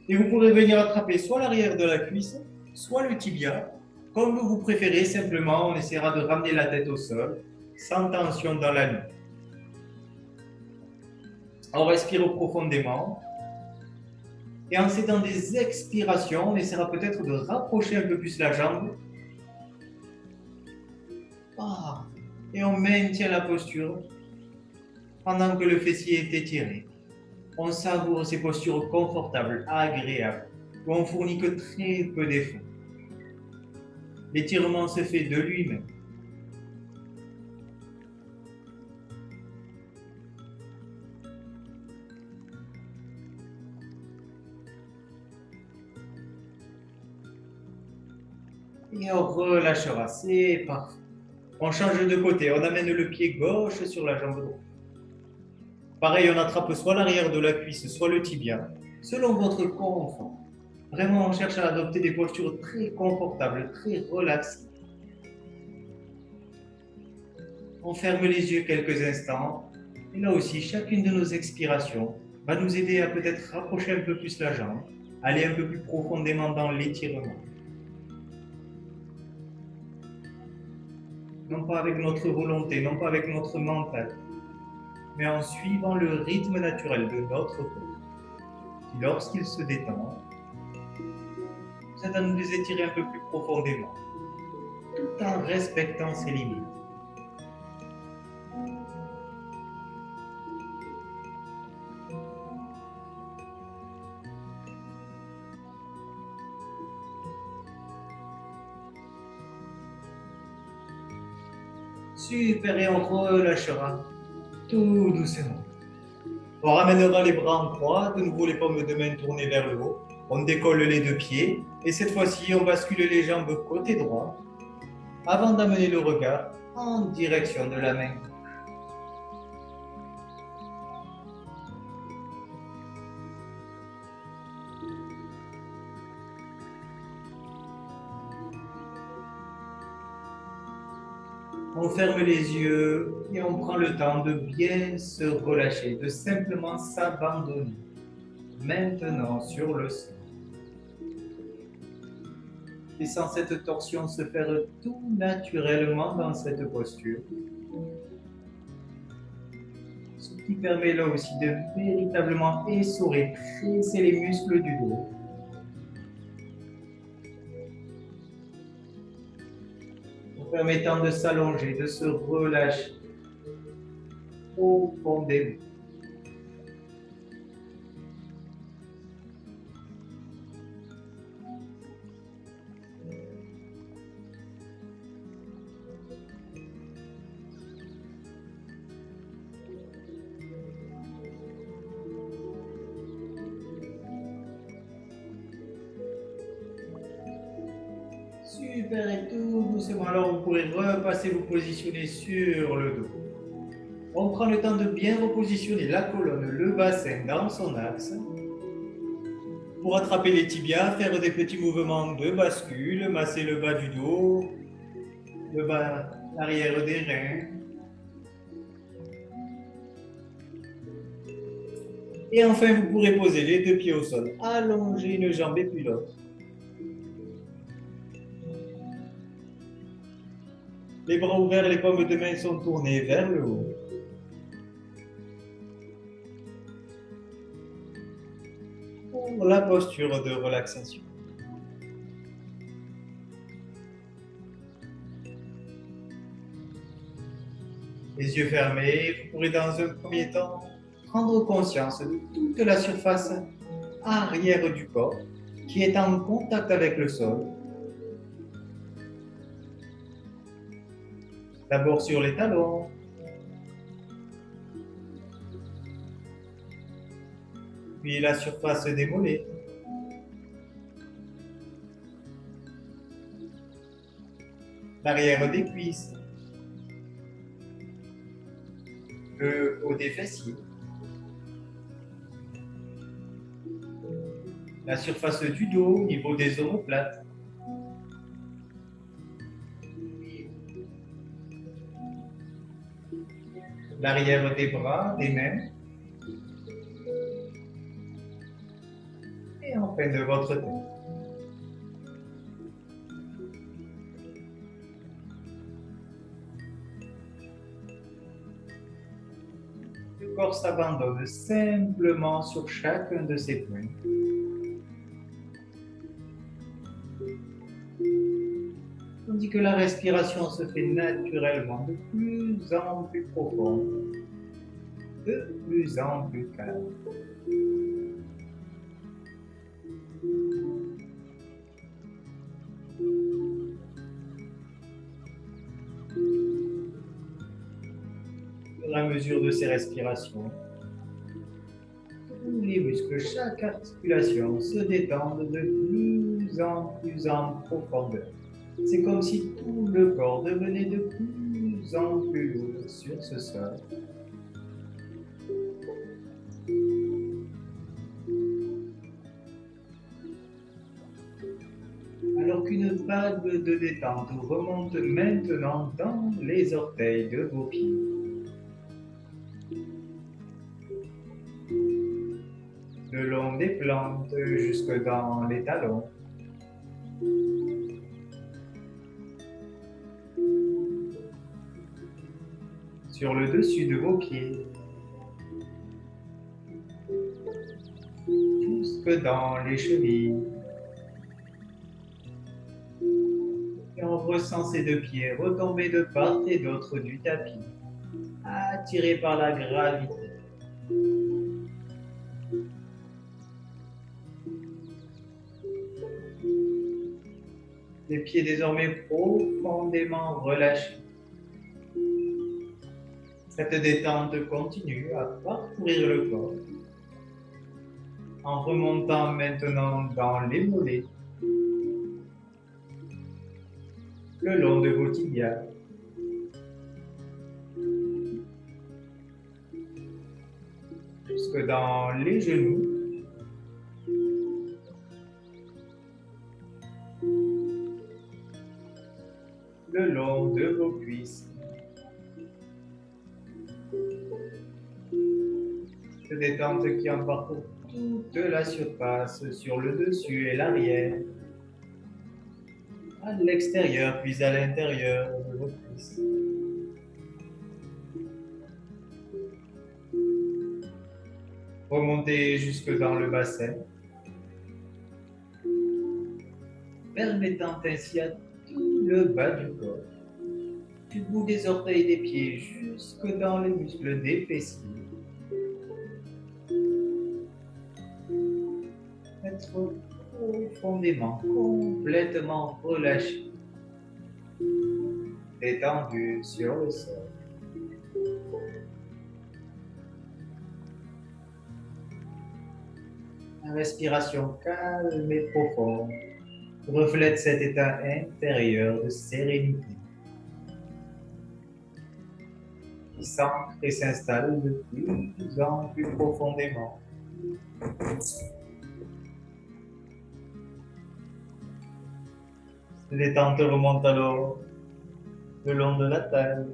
Et vous pourrez venir attraper soit l'arrière de la cuisse, soit le tibia. Comme vous préférez, simplement, on essaiera de ramener la tête au sol, sans tension dans la nuque. On respire profondément. Et en cédant des expirations, on essaiera peut-être de rapprocher un peu plus la jambe. Et on maintient la posture pendant que le fessier est étiré. On savoure ces postures confortables, agréables, où on fournit que très peu d'efforts. L'étirement se fait de lui-même. Et on relâchera, c'est parfait. On change de côté, on amène le pied gauche sur la jambe droite. Pareil, on attrape soit l'arrière de la cuisse, soit le tibia, selon votre confort. Vraiment, on cherche à adopter des postures très confortables, très relaxées. On ferme les yeux quelques instants. Et là aussi, chacune de nos expirations va nous aider à peut-être rapprocher un peu plus la jambe, aller un peu plus profondément dans l'étirement. Non pas avec notre volonté, non pas avec notre mental, mais en suivant le rythme naturel de notre corps, qui lorsqu'il se détend, nous aide à nous étirer un peu plus profondément, tout en respectant ses limites. Super, et on relâchera tout doucement. On ramènera les bras en croix, de nouveau les paumes de main tournées vers le haut. On décolle les deux pieds et cette fois-ci, on bascule les jambes côté droit avant d'amener le regard en direction de la main. On ferme les yeux et on prend le temps de bien se relâcher, de simplement s'abandonner. Maintenant sur le sol. Laissant cette torsion se faire tout naturellement dans cette posture. Ce qui permet là aussi de véritablement essorer, presser les muscles du dos. Permettant de s'allonger, de se relâcher profondément. Super, et tout doucement. Alors vous pourrez repasser, vous positionner sur le dos. On prend le temps de bien repositionner la colonne, le bassin dans son axe. Pour attraper les tibias, faire des petits mouvements de bascule, masser le bas du dos, le bas, l'arrière des reins. Et enfin, vous pourrez poser les deux pieds au sol, allonger une jambe et puis l'autre. Les bras ouverts, les paumes de main sont tournées vers le haut. Pour la posture de relaxation. Les yeux fermés, vous pourrez dans un premier temps prendre conscience de toute la surface arrière du corps qui est en contact avec le sol. D'abord sur les talons, puis la surface des mollets, l'arrière des cuisses, le haut des fessiers, la surface du dos au niveau des omoplates, l'arrière des bras, des mains, et enfin de votre tête. Le corps s'abandonne simplement sur chacun de ces points. Tandis que la respiration se fait naturellement de plus en plus profonde, de plus en plus calme. Au fur et à mesure de ces respirations, tous les muscles, chaque articulation se détendent de plus en profondeur. C'est comme si tout le corps devenait de plus en plus lourd sur ce sol. qu'une vague de détente remonte maintenant dans les orteils de vos pieds. Le long des plantes jusque dans les talons. Sur le dessus de vos pieds. Jusque dans les chevilles. Et on ressent ces deux pieds retomber de part et d'autre du tapis, attirés par la gravité. Les pieds désormais profondément relâchés. Cette détente continue à parcourir le corps, en remontant maintenant dans les mollets, le long de vos tibias, jusque dans les genoux, le long de vos cuisses. Cette détente qui en parcourt toute la surface sur le dessus et l'arrière, à l'extérieur puis à l'intérieur de vos cuisses. Remontez jusque dans le bassin, permettant ainsi à tout le bas du corps, du bout des orteils des pieds jusque dans les muscles des fessiers, être profondément, complètement relâché, détendu sur le sol. La respiration calme et profonde reflète cet état intérieur de sérénité qui s'ancre et s'installe de plus en plus profondément. Cette détente remonte alors le long de la taille,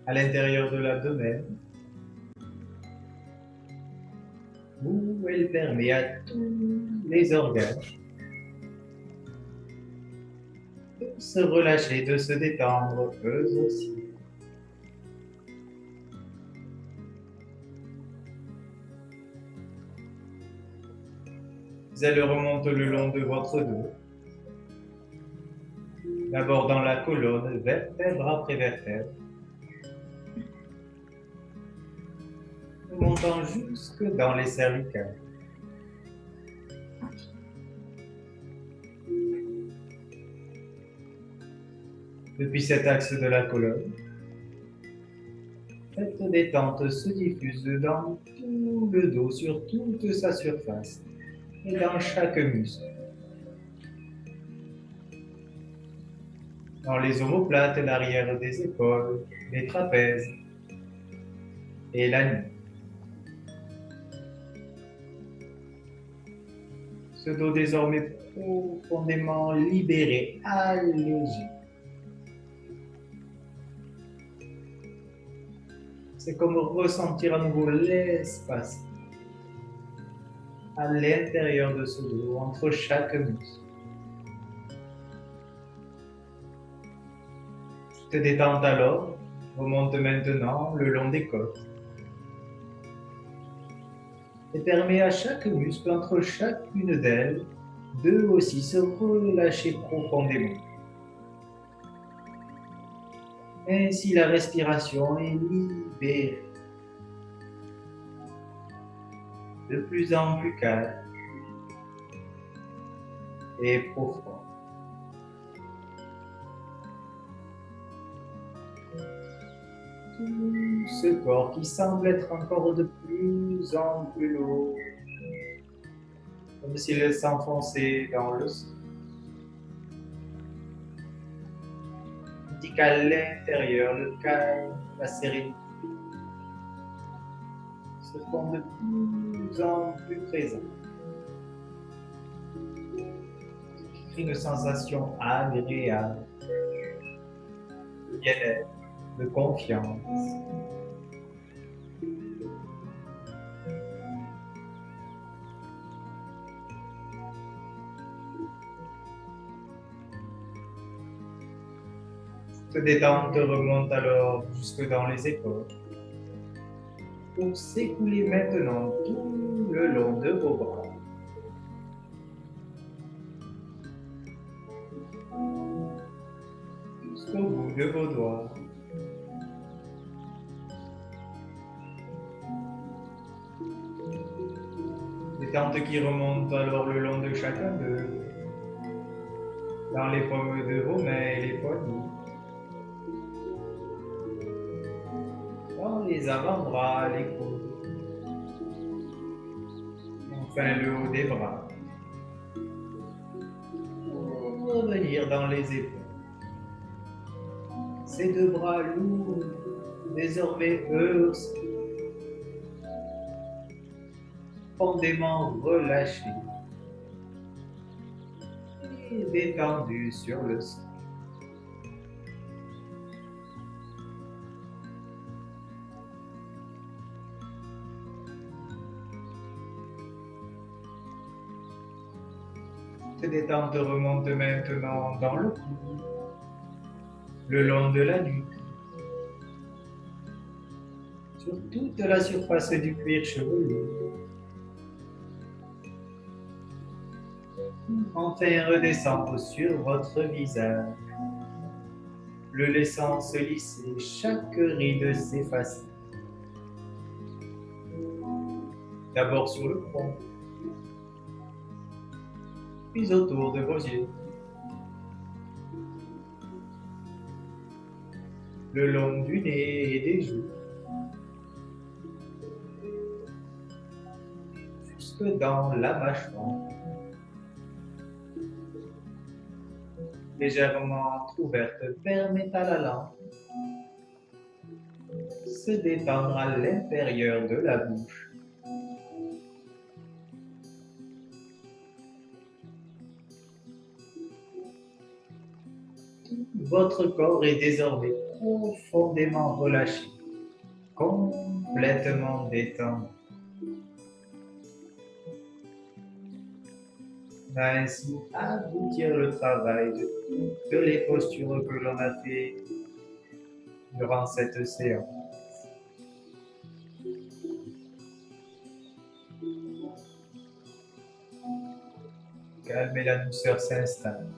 à l'intérieur de l'abdomen, où elle permet à tous les organes de se relâcher, de se détendre eux aussi. Elle remonte le long de votre dos, d'abord dans la colonne, vertèbre après vertèbre, remontant jusque dans les cervicales. Depuis cet axe de la colonne, cette détente se diffuse dans tout le dos, sur toute sa surface et dans chaque muscle. Dans les omoplates, l'arrière des épaules, les trapèzes et la nuque. Ce dos désormais profondément libéré, allégé. C'est comme ressentir à nouveau l'espace à l'intérieur de ce dos, entre chaque muscle. Cette détente alors remonte maintenant le long des côtes et permet à chaque muscle entre chacune d'elles de aussi se relâcher profondément. Ainsi la respiration est libérée, de plus en plus calme et profonde. Tout ce corps qui semble être encore de plus en plus lourd, comme s'il s'enfonçait dans le sol. Tandis qu'à l'intérieur, le calme, la sérénité se font de plus en plus présents. une sensation agréable, de bien-être, de confiance. Cette détente remonte alors jusque dans les épaules pour s'écouler maintenant tout le long de vos bras. Jusqu'au bout de vos doigts. Détente qui remonte alors le long de chacun d'eux, dans les paumes de vos mains et les poignets, dans les avant-bras, les coudes, enfin le haut des bras, pour revenir dans les épaules. Ces deux bras lourds, désormais eux aussi, profondément relâchés et détendus sur le sol. Cette détente remonte maintenant dans le cou, le long de la nuque, sur toute la surface du cuir chevelu. Enfin, redescendre sur votre visage, le laissant se lisser, chaque ride s'effacer. D'abord sur le front, puis autour de vos yeux, le long du nez et des joues, jusque dans la mâchoire, légèrement ouverte permet à la langue se détendre à l'intérieur de la bouche. Votre corps est désormais profondément relâché, complètement détendu. Va ainsi aboutir le travail de toutes les postures que l'on a fait durant cette séance. Calme et la douceur s'installe.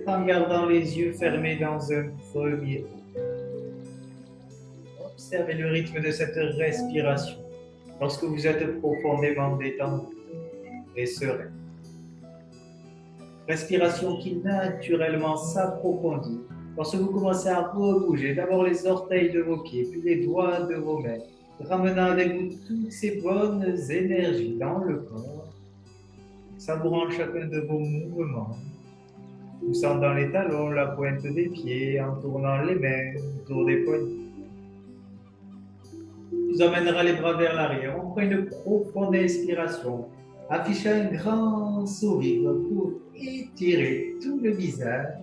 En gardant les yeux fermés dans un premier temps. Observez le rythme de cette respiration lorsque vous êtes profondément détendu et serein. Respiration qui naturellement s'approfondit lorsque vous commencez à rebouger d'abord les orteils de vos pieds, puis les doigts de vos mains, ramenant avec vous toutes ces bonnes énergies dans le corps, savourant chacun de vos mouvements, poussant dans les talons la pointe des pieds en tournant les mains autour des poignets. Vous emmènera les bras vers l'arrière. On prend une profonde inspiration. Affichez un grand sourire pour étirer tout le visage.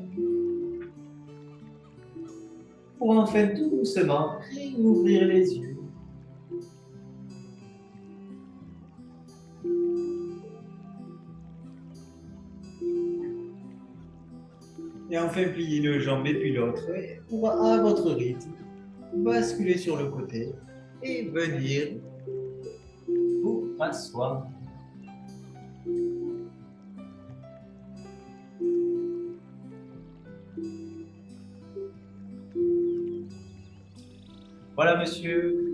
Pour enfin tout doucement réouvrir les yeux. Et enfin plier le jambe et puis l'autre. Pour à votre rythme, basculer sur le côté et venir vous asseoir. Voilà, monsieur,